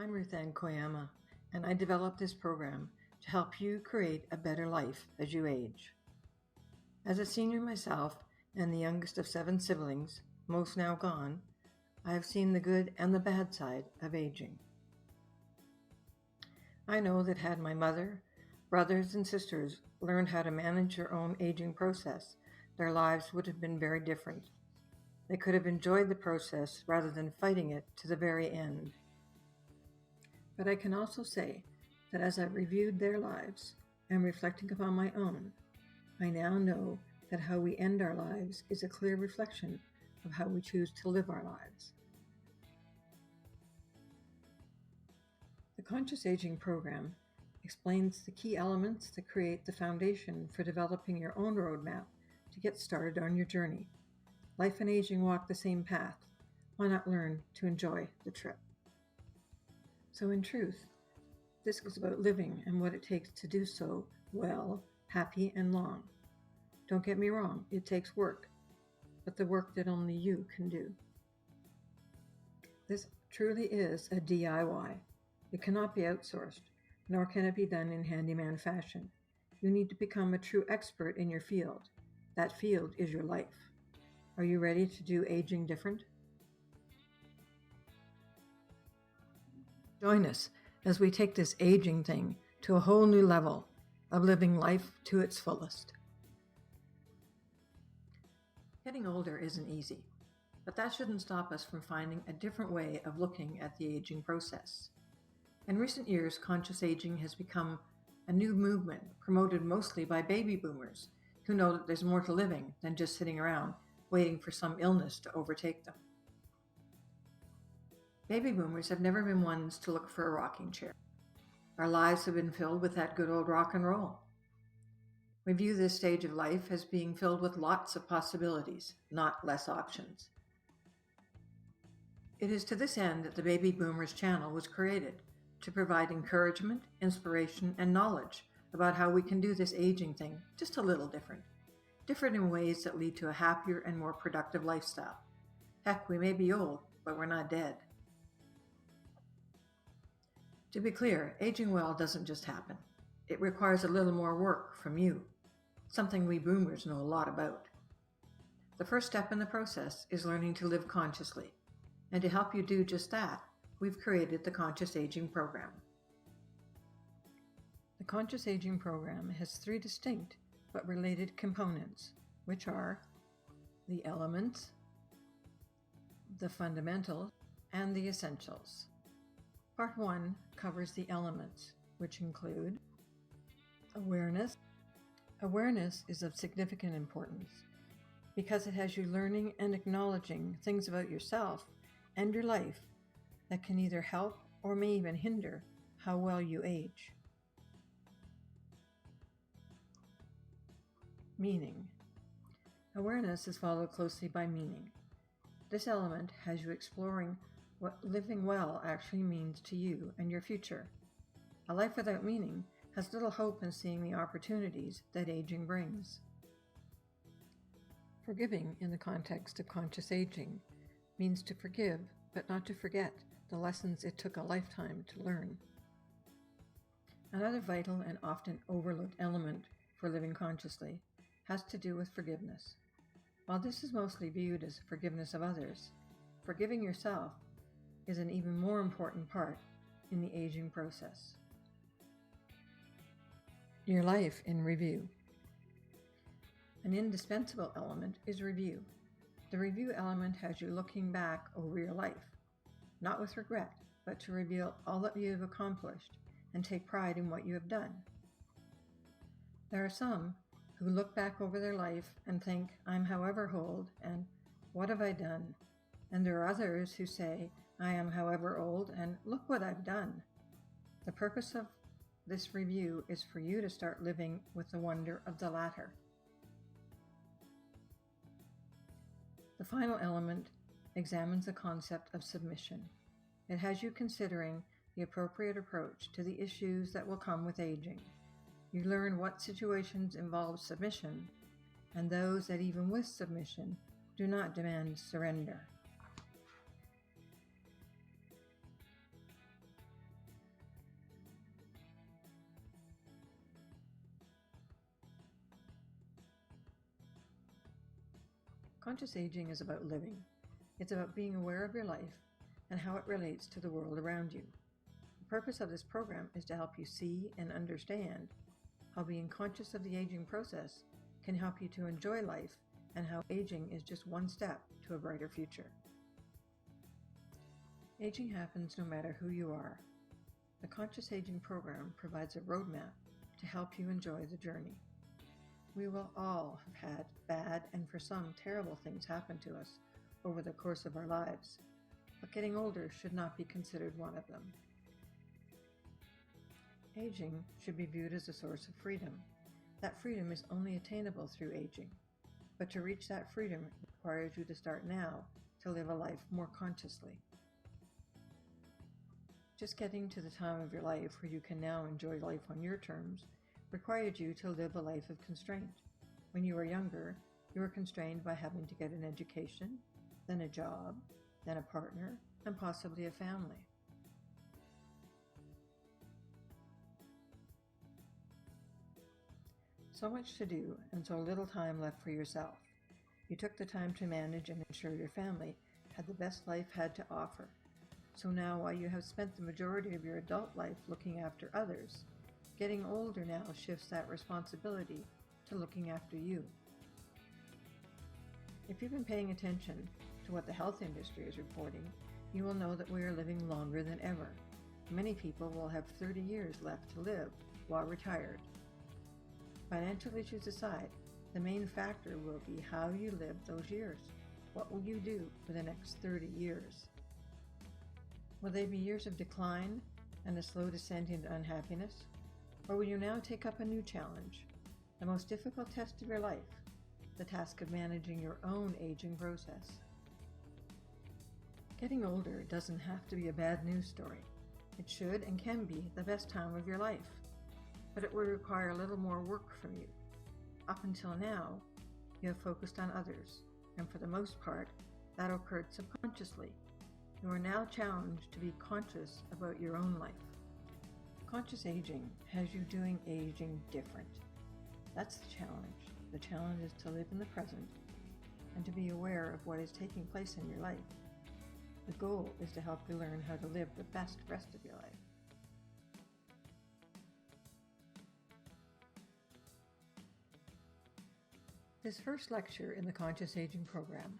I'm Ruth Ann Koyama, and I developed this program to help you create a better life as you age. As a senior myself and the youngest of 7 siblings, most now gone, I have seen the good and the bad side of aging. I know that had my mother, brothers, and sisters learned how to manage their own aging process, their lives would have been very different. They could have enjoyed the process rather than fighting it to the very end. But I can also say that as I reviewed their lives and reflecting upon my own, I now know that how we end our lives is a clear reflection of how we choose to live our lives. The Conscious Aging Program explains the key elements that create the foundation for developing your own roadmap to get started on your journey. Life and aging walk the same path. Why not learn to enjoy the trip? So in truth, this is about living and what it takes to do so well, happy, and long. Don't get me wrong, it takes work, but the work that only you can do. This truly is a DIY. It cannot be outsourced, nor can it be done in handyman fashion. You need to become a true expert in your field. That field is your life. Are you ready to do aging different? Join us as we take this aging thing to a whole new level of living life to its fullest. Getting older isn't easy, but that shouldn't stop us from finding a different way of looking at the aging process. In recent years, conscious aging has become a new movement promoted mostly by baby boomers who know that there's more to living than just sitting around waiting for some illness to overtake them. Baby boomers have never been ones to look for a rocking chair. Our lives have been filled with that good old rock and roll. We view this stage of life as being filled with lots of possibilities, not less options. It is to this end that the Baby Boomers channel was created, to provide encouragement, inspiration, and knowledge about how we can do this aging thing just a little different. Different in ways that lead to a happier and more productive lifestyle. Heck, we may be old, but we're not dead. To be clear, aging well doesn't just happen. It requires a little more work from you, something we boomers know a lot about. The first step in the process is learning to live consciously, and to help you do just that, we've created the Conscious Aging Program. The Conscious Aging Program has 3 distinct but related components, which are the elements, the fundamentals, and the essentials. Part 1 covers the elements, which include awareness. Awareness is of significant importance because it has you learning and acknowledging things about yourself and your life that can either help or may even hinder how well you age. Meaning. Awareness is followed closely by meaning. This element has you exploring what living well actually means to you and your future. A life without meaning has little hope in seeing the opportunities that aging brings. Forgiving in the context of conscious aging means to forgive, but not to forget the lessons it took a lifetime to learn. Another vital and often overlooked element for living consciously has to do with forgiveness. While this is mostly viewed as forgiveness of others, forgiving yourself is an even more important part in the aging process. Your life in review. An indispensable element is review. The review element has you looking back over your life, not with regret, but to reveal all that you have accomplished and take pride in what you have done. There are some who look back over their life and think, I'm however old, and what have I done? And there are others who say, I am however old, and look what I've done. The purpose of this review is for you to start living with the wonder of the latter. The final element examines the concept of submission. It has you considering the appropriate approach to the issues that will come with aging. You learn what situations involve submission and those that even with submission do not demand surrender. Conscious aging is about living. It's about being aware of your life and how it relates to the world around you. The purpose of this program is to help you see and understand how being conscious of the aging process can help you to enjoy life and how aging is just one step to a brighter future. Aging happens no matter who you are. The Conscious Aging program provides a roadmap to help you enjoy the journey. We will all have had bad and for some terrible things happen to us over the course of our lives, but getting older should not be considered one of them. Aging should be viewed as a source of freedom. That freedom is only attainable through aging, but to reach that freedom requires you to start now to live a life more consciously. Just getting to the time of your life where you can now enjoy life on your terms required you to live a life of constraint. When you were younger, you were constrained by having to get an education, then a job, then a partner, and possibly a family. So much to do and so little time left for yourself. You took the time to manage and ensure your family had the best life had to offer. So now, while you have spent the majority of your adult life looking after others, getting older now shifts that responsibility to looking after you. If you've been paying attention to what the health industry is reporting, you will know that we are living longer than ever. Many people will have 30 years left to live while retired. Financial issues aside, the main factor will be how you live those years. What will you do for the next 30 years? Will they be years of decline and a slow descent into unhappiness? Or will you now take up a new challenge, the most difficult test of your life, the task of managing your own aging process? Getting older doesn't have to be a bad news story. It should and can be the best time of your life, but it will require a little more work from you. Up until now, you have focused on others, and for the most part, that occurred subconsciously. You are now challenged to be conscious about your own life. Conscious aging has you doing aging different. That's the challenge. The challenge is to live in the present and to be aware of what is taking place in your life. The goal is to help you learn how to live the best rest of your life. This first lecture in the Conscious Aging program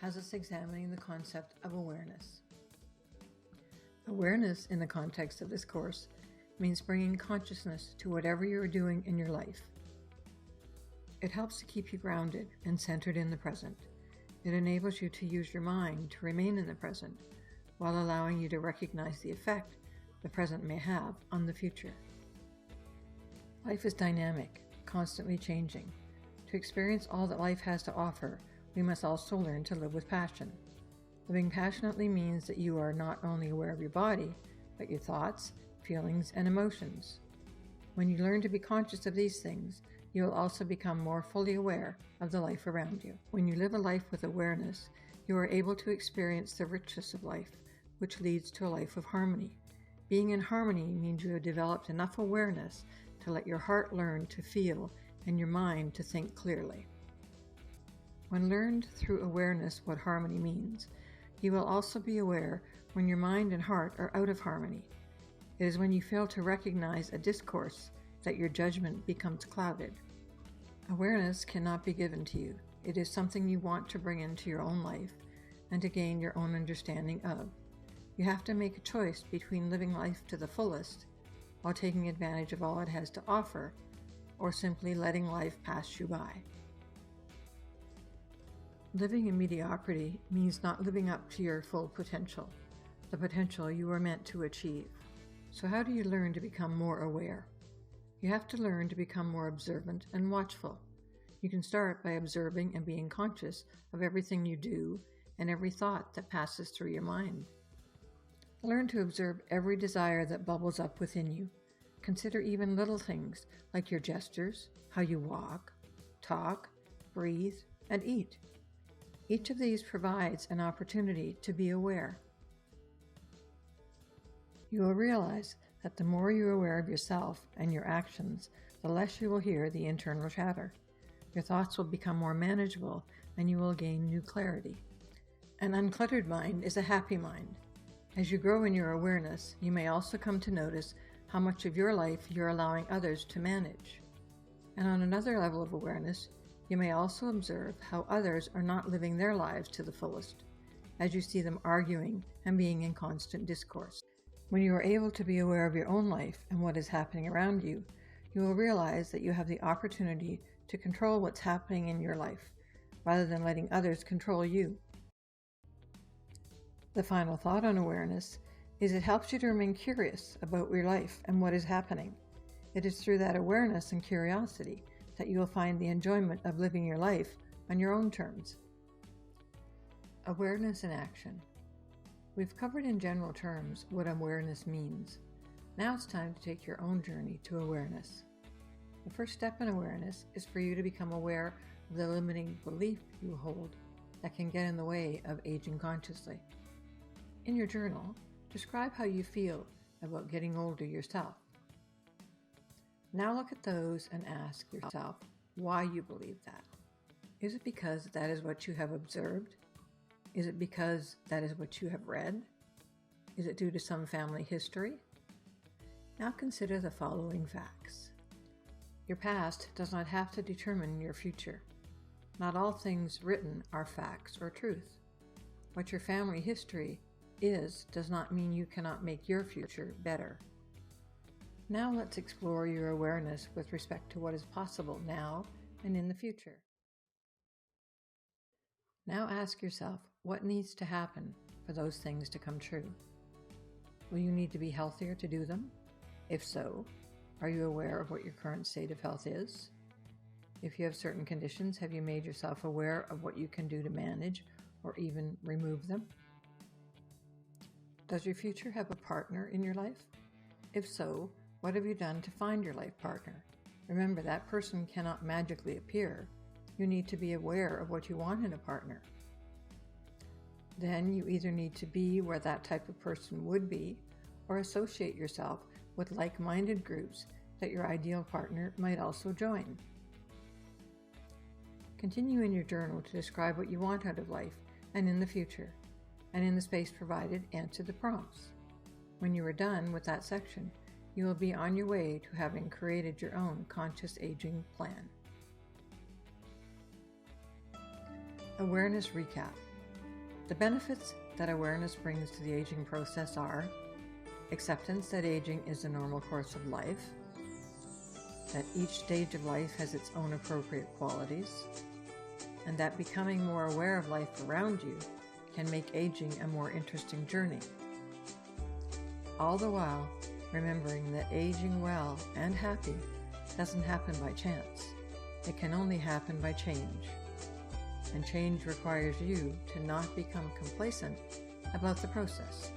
has us examining the concept of awareness. Awareness in the context of this course means bringing consciousness to whatever you are doing in your life. It helps to keep you grounded and centered in the present. It enables you to use your mind to remain in the present while allowing you to recognize the effect the present may have on the future. Life is dynamic, constantly changing. To experience all that life has to offer, we must also learn to live with passion. Living passionately means that you are not only aware of your body, but your thoughts, feelings, and emotions. When you learn to be conscious of these things, you will also become more fully aware of the life around you. When you live a life with awareness, you are able to experience the richness of life, which leads to a life of harmony. Being in harmony means you have developed enough awareness to let your heart learn to feel and your mind to think clearly. When learned through awareness what harmony means, you will also be aware when your mind and heart are out of harmony. It is when you fail to recognize a discourse that your judgment becomes clouded. Awareness cannot be given to you. It is something you want to bring into your own life and to gain your own understanding of. You have to make a choice between living life to the fullest while taking advantage of all it has to offer, or simply letting life pass you by. Living in mediocrity means not living up to your full potential, the potential you were meant to achieve. So how do you learn to become more aware? You have to learn to become more observant and watchful. You can start by observing and being conscious of everything you do and every thought that passes through your mind. Learn to observe every desire that bubbles up within you. Consider even little things like your gestures, how you walk, talk, breathe, and eat. Each of these provides an opportunity to be aware. You will realize that the more you are aware of yourself and your actions, the less you will hear the internal chatter. Your thoughts will become more manageable and you will gain new clarity. An uncluttered mind is a happy mind. As you grow in your awareness, you may also come to notice how much of your life you're allowing others to manage. And on another level of awareness, you may also observe how others are not living their lives to the fullest, as you see them arguing and being in constant discourse. When you are able to be aware of your own life and what is happening around you, you will realize that you have the opportunity to control what's happening in your life, rather than letting others control you. The final thought on awareness is it helps you to remain curious about your life and what is happening. It is through that awareness and curiosity that you will find the enjoyment of living your life on your own terms. Awareness in action. We've covered in general terms what awareness means. Now it's time to take your own journey to awareness. The first step in awareness is for you to become aware of the limiting belief you hold that can get in the way of aging consciously. In your journal, describe how you feel about getting older yourself. Now look at those and ask yourself why you believe that. Is it because that is what you have observed? Is it because that is what you have read? Is it due to some family history? Now consider the following facts. Your past does not have to determine your future. Not all things written are facts or truth. What your family history is does not mean you cannot make your future better. Now let's explore your awareness with respect to what is possible now and in the future. Now ask yourself what needs to happen for those things to come true. Will you need to be healthier to do them? If so, are you aware of what your current state of health is? If you have certain conditions, have you made yourself aware of what you can do to manage or even remove them? Does your future have a partner in your life? If so, what have you done to find your life partner? Remember, that person cannot magically appear. You need to be aware of what you want in a partner. Then you either need to be where that type of person would be, or associate yourself with like-minded groups that your ideal partner might also join. Continue in your journal to describe what you want out of life and in the future, and in the space provided, answer the prompts. When you are done with that section, you will be on your way to having created your own conscious aging plan. Awareness recap. The benefits that awareness brings to the aging process are acceptance that aging is a normal course of life, that each stage of life has its own appropriate qualities, and that becoming more aware of life around you can make aging a more interesting journey. All the while, remembering that aging well and happy doesn't happen by chance. It can only happen by change. And change requires you to not become complacent about the process.